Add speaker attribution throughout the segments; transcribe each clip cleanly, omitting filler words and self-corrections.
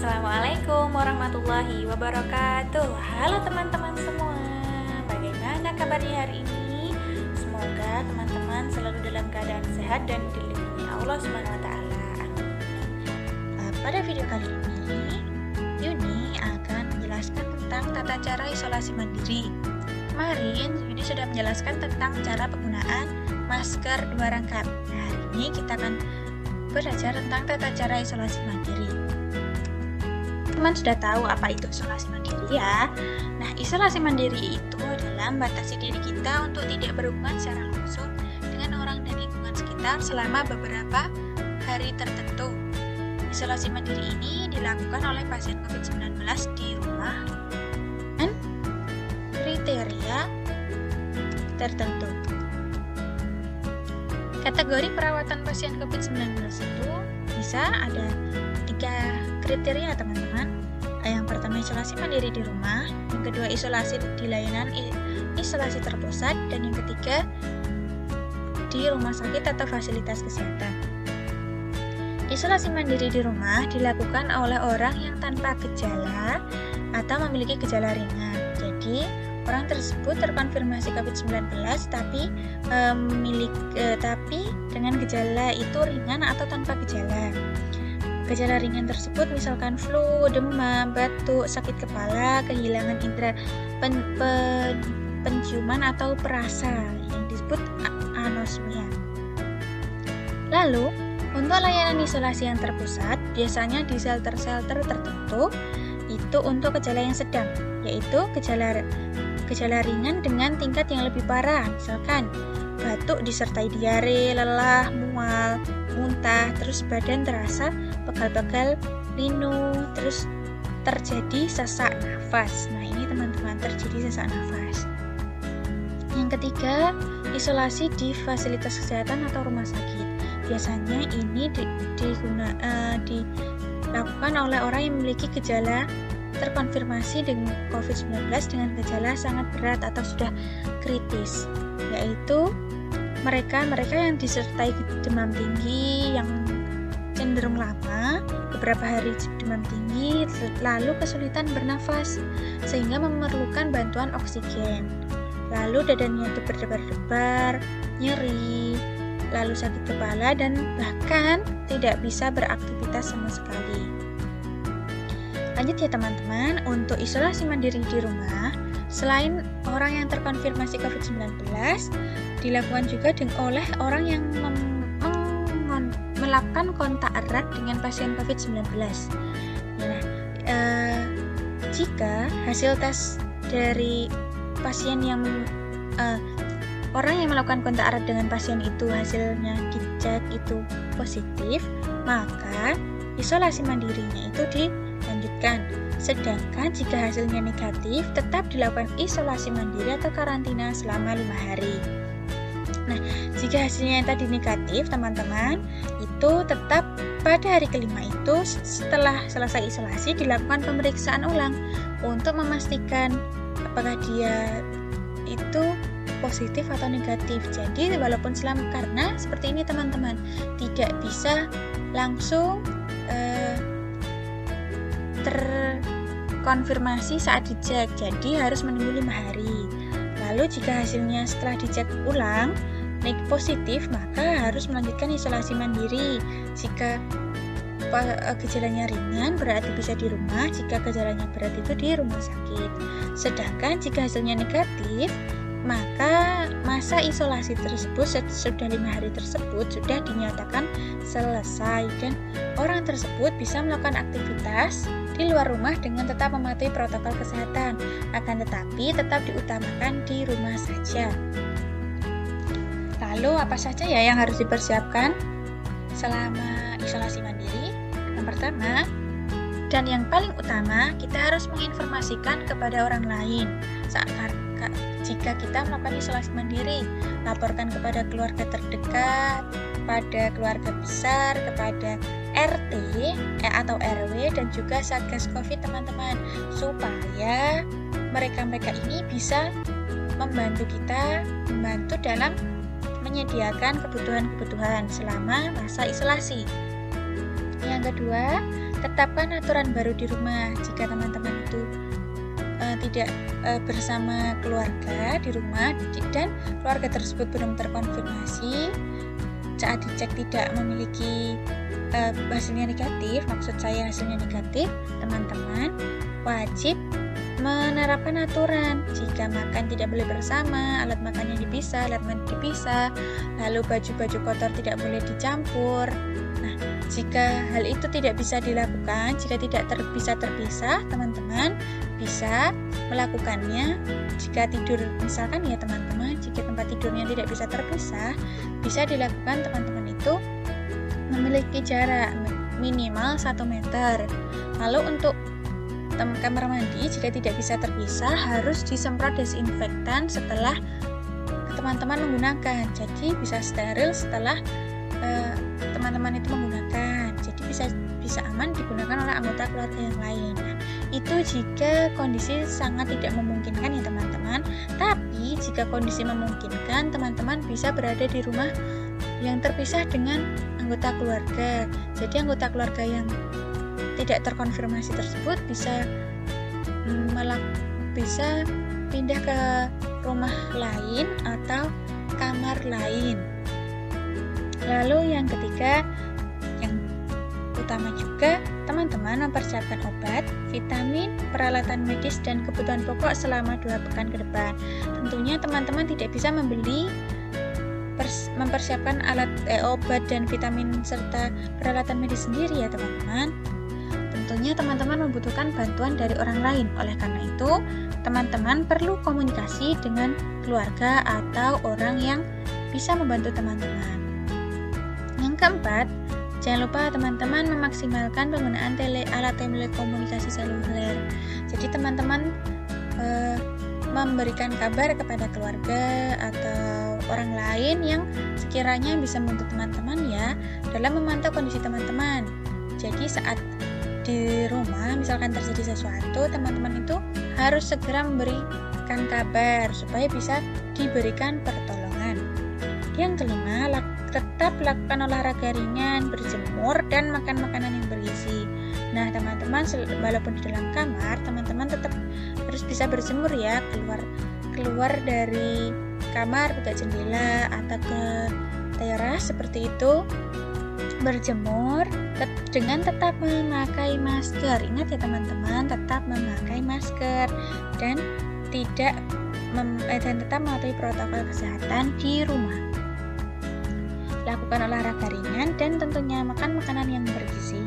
Speaker 1: Assalamualaikum warahmatullahi wabarakatuh. Halo teman-teman semua, bagaimana kabarnya hari ini? Semoga teman-teman selalu dalam keadaan sehat dan dilindungi Allah Subhanahu wa Ta'ala. Pada video kali ini, Yuni akan menjelaskan tentang tata cara isolasi mandiri. Kemarin Yuni sudah menjelaskan tentang cara penggunaan masker 2 rangkap. Nah, hari ini kita akan belajar tentang tata cara isolasi mandiri. Teman sudah tahu apa itu isolasi mandiri ya. Nah, isolasi mandiri itu adalah membatasi diri kita untuk tidak berhubungan secara langsung dengan orang dan lingkungan sekitar selama beberapa hari tertentu. Isolasi mandiri ini dilakukan oleh pasien COVID-19 di rumah dan kriteria tertentu. Kategori perawatan pasien COVID-19 itu bisa ada 3 kriteria teman-teman. Yang pertama isolasi mandiri di rumah, yang kedua isolasi di layanan isolasi terpusat, dan yang ketiga di rumah sakit atau fasilitas kesehatan. Isolasi mandiri di rumah dilakukan oleh orang yang tanpa gejala atau memiliki gejala ringan. Jadi orang tersebut terkonfirmasi COVID-19 tapi dengan gejala itu ringan atau tanpa gejala. Gejala ringan tersebut misalkan flu, demam, batuk, sakit kepala, kehilangan indera penciuman atau perasa yang disebut anosmia. Lalu, untuk layanan isolasi yang terpusat, biasanya di shelter-shelter tertentu itu untuk gejala yang sedang, yaitu gejala ringan dengan tingkat yang lebih parah, misalkan batuk disertai diare, lelah, mual, muntah, terus badan terasa pegal-pegal, linu, terus terjadi sesak nafas. Nah, ini teman-teman, terjadi sesak nafas. Yang ketiga, isolasi di fasilitas kesehatan atau rumah sakit. Biasanya ini dilakukan oleh orang yang memiliki gejala terkonfirmasi dengan COVID-19 dengan gejala sangat berat atau sudah kritis, yaitu mereka yang disertai demam tinggi yang cenderung lama, beberapa hari demam tinggi, lalu kesulitan bernafas sehingga memerlukan bantuan oksigen, lalu dadanya itu berdebar-debar, nyeri, lalu sakit kepala, dan bahkan tidak bisa beraktivitas sama sekali. Lanjut ya teman-teman, untuk isolasi mandiri di rumah, selain orang yang terkonfirmasi COVID-19, dilakukan juga oleh orang yang melakukan kontak erat dengan pasien COVID-19. Nah, jika hasil tes dari pasien yang orang yang melakukan kontak erat dengan pasien itu hasilnya dicek itu positif, maka isolasi mandirinya itu dilanjutkan. Sedangkan jika hasilnya negatif, tetap dilakukan isolasi mandiri atau karantina selama 5 hari. Nah, jika hasilnya yang tadi negatif, teman-teman, itu tetap pada hari kelima itu setelah selesai isolasi dilakukan pemeriksaan ulang untuk memastikan apakah dia itu positif atau negatif. Jadi walaupun karena seperti ini teman-teman, tidak bisa langsung terkonfirmasi saat dicek, jadi harus menunggu 5 hari. Lalu jika hasilnya setelah dicek ulang positif, maka harus melanjutkan isolasi mandiri. Jika gejalanya ringan berarti bisa di rumah, jika gejalanya berat itu di rumah sakit. Sedangkan jika hasilnya negatif, maka masa isolasi tersebut sudah 5 hari tersebut sudah dinyatakan selesai dan orang tersebut bisa melakukan aktivitas di luar rumah dengan tetap mematuhi protokol kesehatan, akan tetapi tetap diutamakan di rumah saja. Lalu apa saja ya yang harus dipersiapkan selama isolasi mandiri? Yang pertama dan yang paling utama, kita harus menginformasikan kepada orang lain jika kita melakukan isolasi mandiri. Laporkan kepada keluarga terdekat, pada keluarga besar, kepada RT atau RW, dan juga Satgas COVID teman-teman, supaya mereka ini bisa membantu dalam menyediakan kebutuhan-kebutuhan selama masa isolasi. Yang kedua, Tetapkan aturan baru di rumah. Jika teman-teman itu tidak bersama keluarga di rumah dan keluarga tersebut belum terkonfirmasi, saat dicek tidak memiliki hasilnya negatif, maksud saya hasilnya negatif, teman-teman wajib menerapkan aturan. Jika makan tidak boleh bersama, alat makannya dipisah, alat mandi dipisah, lalu baju-baju kotor tidak boleh dicampur. Nah, jika hal itu tidak bisa dilakukan, jika tidak bisa terpisah, teman-teman bisa melakukannya. Jika tidur, misalkan ya teman-teman, jika tempat tidurnya tidak bisa terpisah, bisa dilakukan teman-teman itu memiliki jarak minimal 1 meter. Lalu untuk kamar mandi, jika tidak bisa terpisah, harus disemprot desinfektan setelah teman-teman menggunakan. Jadi bisa steril setelah teman-teman itu menggunakan. Jadi bisa aman digunakan oleh anggota keluarga yang lain. Nah, itu jika kondisi sangat tidak memungkinkan ya teman-teman. Tapi jika kondisi memungkinkan, teman-teman bisa berada di rumah yang terpisah dengan anggota keluarga. Jadi anggota keluarga yang tidak terkonfirmasi tersebut bisa pindah ke rumah lain atau kamar lain. Lalu yang ketiga, yang utama juga, teman-teman mempersiapkan obat, vitamin, peralatan medis, dan kebutuhan pokok selama 2 pekan ke depan. Tentunya teman-teman tidak bisa mempersiapkan obat dan vitamin serta peralatan medis sendiri ya teman-teman. Tentunya teman-teman membutuhkan bantuan dari orang lain. Oleh karena itu, teman-teman perlu komunikasi dengan keluarga atau orang yang bisa membantu teman-teman. Yang keempat, jangan lupa teman-teman memaksimalkan penggunaan alat telekomunikasi seluler. Jadi teman-teman memberikan kabar kepada keluarga atau orang lain yang sekiranya bisa membantu teman-teman ya dalam memantau kondisi teman-teman. Jadi saat di rumah misalkan terjadi sesuatu, teman-teman itu harus segera memberikan kabar supaya bisa diberikan pertolongan. Yang kelima, tetap lakukan olahraga ringan, berjemur, dan makan makanan yang bergizi. Nah teman-teman, walaupun di dalam kamar, teman-teman tetap harus bisa berjemur ya, keluar dari kamar, buka jendela atau ke teras seperti itu, berjemur dengan tetap memakai masker. Ingat ya teman-teman, tetap memakai masker dan tetap mematuhi protokol kesehatan di rumah. Lakukan olahraga ringan dan tentunya makan makanan yang bergizi.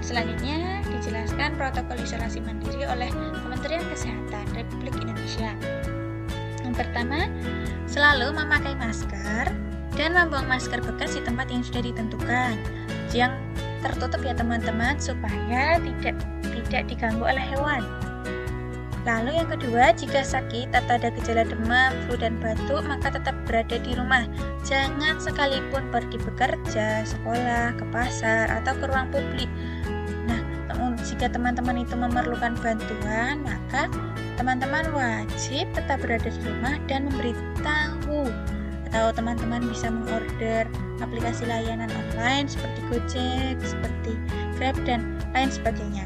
Speaker 1: Selanjutnya dijelaskan protokol isolasi mandiri oleh Kementerian Kesehatan Republik Indonesia. Yang pertama, selalu memakai masker dan membuang masker bekas di tempat yang sudah ditentukan, yang tertutup ya teman-teman, supaya tidak diganggu oleh hewan. Lalu yang kedua, jika sakit atau ada gejala demam, flu, dan batuk, maka tetap berada di rumah. Jangan sekalipun pergi bekerja, sekolah, ke pasar, atau ke ruang publik. Nah, jika teman-teman itu memerlukan bantuan, maka teman-teman wajib tetap berada di rumah dan memberitahu. Atau teman-teman bisa mengorder aplikasi layanan online seperti Gojek, seperti Grab, dan lain sebagainya.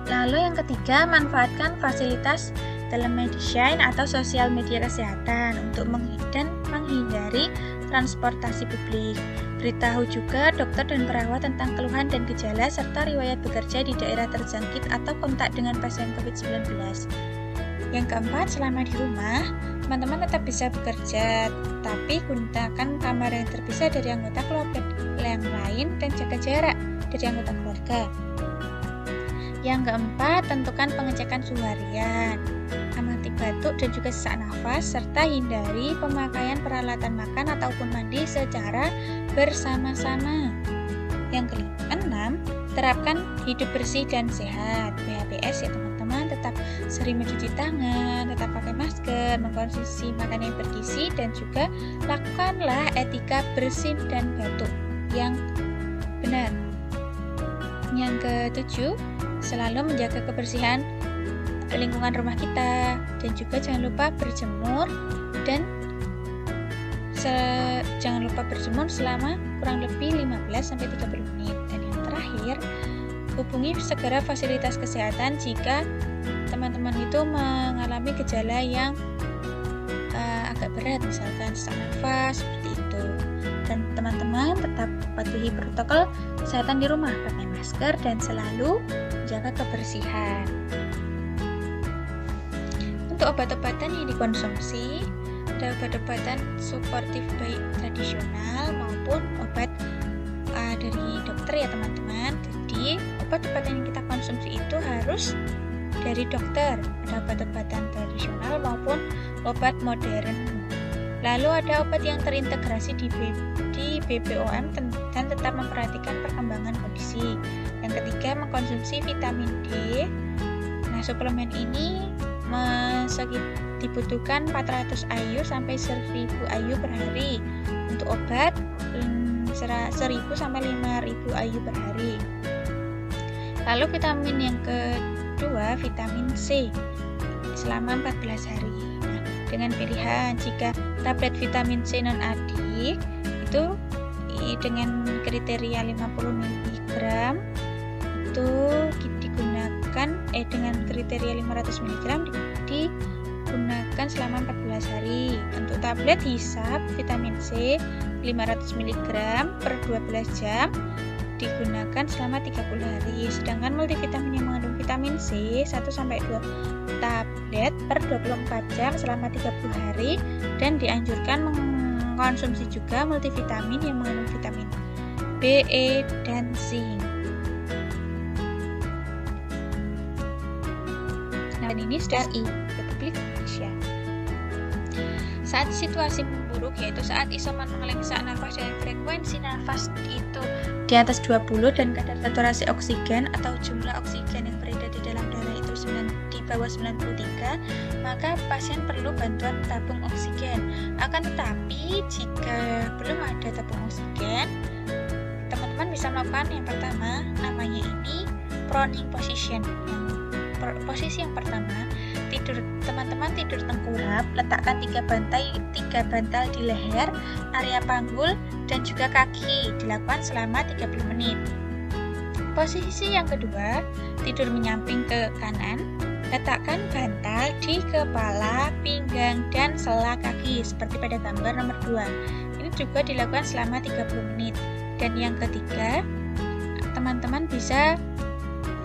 Speaker 1: Lalu yang ketiga, manfaatkan fasilitas telemedicine atau sosial media kesehatan untuk menghindari transportasi publik. Beritahu juga dokter dan perawat tentang keluhan dan gejala serta riwayat bekerja di daerah terjangkit atau kontak dengan pasien COVID-19. Yang keempat, selama di rumah, teman-teman tetap bisa bekerja, tapi gunakan kamar yang terpisah dari anggota keluarga yang lain dan jaga jarak dari anggota keluarga. Yang keempat, tentukan pengecekan suhu harian, amati batuk dan juga sesak nafas, serta hindari pemakaian peralatan makan ataupun mandi secara bersama-sama. Yang keenam, terapkan hidup bersih dan sehat, PHBS ya teman-teman. Tetap sering mencuci tangan, tetap pakai masker, mengkonsumsi makanan yang bergizi, dan juga lakukanlah etika bersin dan batuk yang benar. Yang ketujuh, selalu menjaga kebersihan lingkungan rumah kita, dan juga jangan lupa berjemur dan jangan lupa berjemur selama kurang lebih 15-30 menit. Dan yang terakhir, hubungi segera fasilitas kesehatan jika teman-teman itu mengalami gejala yang agak berat, misalkan sesak nafas seperti itu. Dan teman-teman tetap patuhi protokol kesehatan di rumah, pakai masker dan selalu jaga kebersihan. Untuk obat-obatan yang dikonsumsi, ada obat-obatan suportif baik tradisional maupun obat dari dokter ya teman-teman. Jadi obat-obatan yang kita konsumsi itu harus dari dokter. Ada obat-obatan tradisional maupun obat modern. Lalu ada obat yang terintegrasi di BPOM dan tetap memperhatikan perkembangan kondisi. Yang ketiga, mengkonsumsi vitamin D. Nah, suplemen ini dibutuhkan 400 IU sampai 1000 IU per hari. Untuk obat 1000 sampai 5000 IU per hari. Lalu vitamin yang kedua, vitamin C selama 14 hari. Nah, dengan pilihan jika tablet vitamin C non-adik itu dengan kriteria 50 mg itu digunakan dengan kriteria 500 mg digunakan selama 14 hari. Untuk tablet hisap vitamin C 500 mg per 12 jam digunakan selama 30 hari. Sedangkan multivitamin yang mengandung vitamin C 1-2 tablet per 24 jam selama 30 hari, dan dianjurkan mengkonsumsi juga multivitamin yang mengandung vitamin B, E, dan zinc. Nah, ini sudah Republik Indonesia. Saat situasi memburuk, yaitu saat isoman mengalami sesak nafas dengan frekuensi nafas itu di atas 20 dan kadar saturasi oksigen atau jumlah oksigen yang beredar di dalam darah itu di bawah 93, maka pasien perlu bantuan tabung oksigen. Akan tetapi jika belum ada tabung oksigen, teman-teman bisa melakukan yang pertama, namanya ini proning position. Posisi yang pertama, teman-teman tidur tengkurap, letakkan 3 bantal di leher, area panggul, dan juga kaki. Dilakukan selama 30 menit. Posisi yang kedua, tidur menyamping ke kanan, letakkan bantal di kepala, pinggang, dan sela kaki seperti pada gambar nomor 2. Ini juga dilakukan selama 30 menit. Dan yang ketiga, teman-teman bisa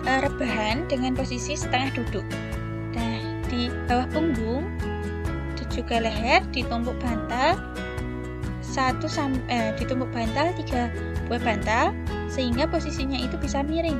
Speaker 1: rebahan dengan posisi setengah duduk. Nah, di bawah punggung dan juga leher ditumpuk bantal 3 buah bantal sehingga posisinya itu bisa miring.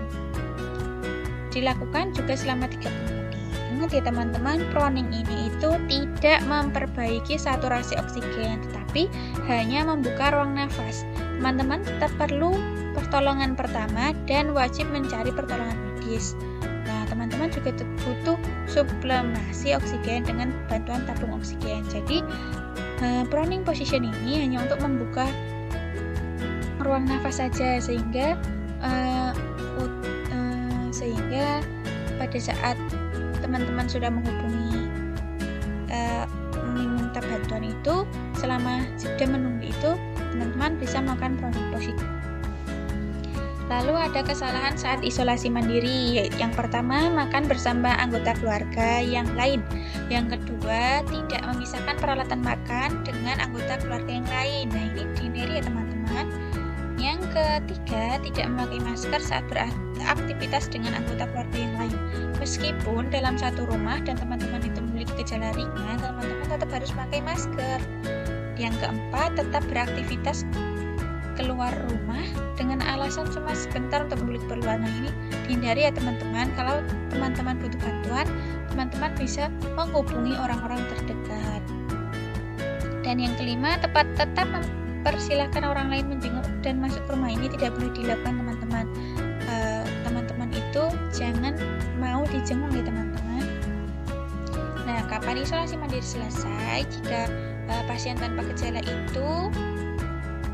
Speaker 1: Dilakukan juga selama 30 menit. Ingat ya teman-teman, proning ini itu tidak memperbaiki saturasi oksigen, tetapi hanya membuka ruang nafas. Teman-teman tetap perlu pertolongan pertama dan wajib mencari pertolongan medis. Nah, teman-teman juga butuh sublimasi oksigen dengan bantuan tabung oksigen. Jadi, proning position ini hanya untuk membuka ruang nafas saja, sehingga pada saat teman-teman sudah menghubungi meminta bantuan itu, selama sudah menunggu itu, teman-teman bisa melakukan proning position. Lalu ada kesalahan saat isolasi mandiri. Yang pertama, makan bersama anggota keluarga yang lain. Yang kedua, tidak memisahkan peralatan makan dengan anggota keluarga yang lain. Nah, ini dihindari ya teman-teman. Yang ketiga, tidak memakai masker saat beraktivitas dengan anggota keluarga yang lain. Meskipun dalam satu rumah dan teman-teman itu memiliki gejala ringan, teman-teman tetap harus memakai masker. Yang keempat, tetap beraktivitas keluar rumah dengan alasan cuma sebentar untuk membeli keperluan. Nah, ini dihindari ya teman-teman. Kalau teman-teman butuh bantuan, teman-teman bisa menghubungi orang-orang terdekat. Dan yang kelima, tetap mempersilahkan orang lain menjenguk dan masuk ke rumah. Ini tidak boleh dilakukan teman-teman. Teman-teman itu jangan mau dijenguk ya teman-teman. Nah, kapan isolasi mandiri selesai? Jika pasien tanpa gejala itu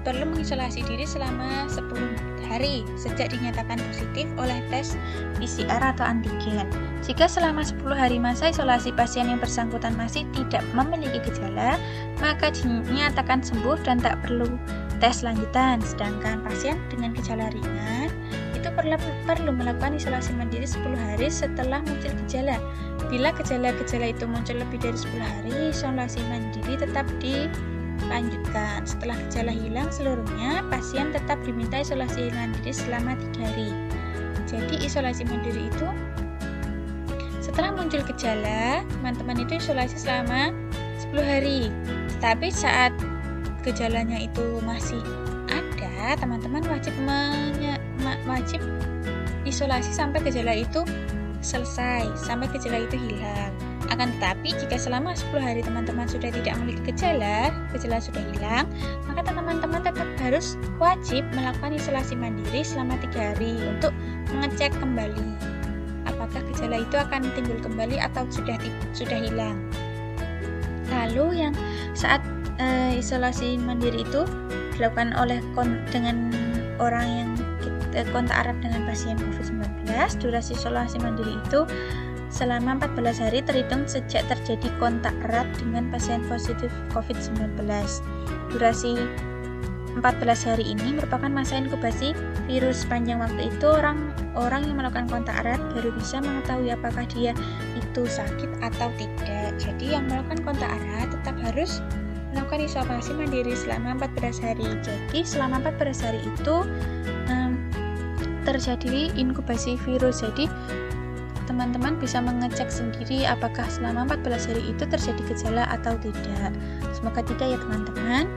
Speaker 1: perlu mengisolasi diri selama 10 hari sejak dinyatakan positif oleh tes PCR atau antigen. Jika selama 10 hari masa isolasi pasien yang bersangkutan masih tidak memiliki gejala, maka dinyatakan sembuh dan tak perlu tes lanjutan. Sedangkan pasien dengan gejala ringan itu perlu melakukan isolasi mandiri 10 hari setelah muncul gejala. Bila gejala-gejala itu muncul lebih dari 10 hari, isolasi mandiri tetap dilanjutkan. Setelah gejala hilang seluruhnya, pasien tetap diminta isolasi mandiri selama 3 hari. Jadi isolasi mandiri itu setelah muncul gejala, teman-teman itu isolasi selama 10 hari. Tetapi saat gejalanya itu masih ada, teman-teman wajib isolasi sampai gejala itu selesai, sampai gejala itu hilang. Akan tetapi jika selama 10 hari teman-teman sudah tidak memiliki gejala sudah hilang, maka teman-teman tetap harus wajib melakukan isolasi mandiri selama 3 hari untuk mengecek kembali apakah gejala itu akan timbul kembali atau sudah hilang. Lalu yang saat isolasi mandiri itu dilakukan dengan orang yang kontak erat dengan pasien COVID-19, durasi isolasi mandiri itu selama 14 hari terhitung sejak terjadi kontak erat dengan pasien positif COVID-19. Durasi 14 hari ini merupakan masa inkubasi virus. Sepanjang waktu itu orang yang melakukan kontak erat baru bisa mengetahui apakah dia itu sakit atau tidak. Jadi yang melakukan kontak erat tetap harus melakukan isolasi mandiri selama 14 hari. Jadi selama 14 hari itu terjadi inkubasi virus. Jadi teman-teman bisa mengecek sendiri apakah selama 14 hari itu terjadi gejala atau tidak. Semoga tidak ya teman-teman.